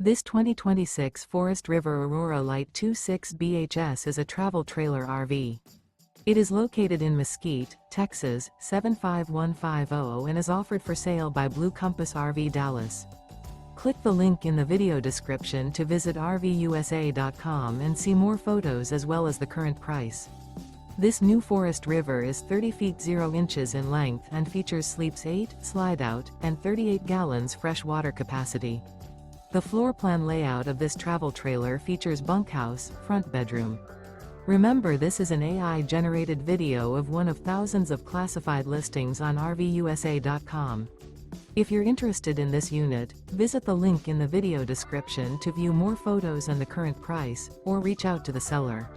This 2026 Forest River Aurora Light 26 BHS is a travel trailer RV. It is located in Mesquite, Texas, 75150 and is offered for sale by Blue Compass RV Dallas. Click the link in the video description to visit RVUSA.com and see more photos as well as the current price. This new Forest River is 30 feet 0 inches in length and features sleeps 8, Slideout, and 38 gallons fresh water capacity. The floor plan layout of this travel trailer features bunkhouse, front bedroom. Remember, this is an AI-generated video of one of thousands of classified listings on RVUSA.com. If you're interested in this unit, visit the link in the video description to view more photos and the current price, or reach out to the seller.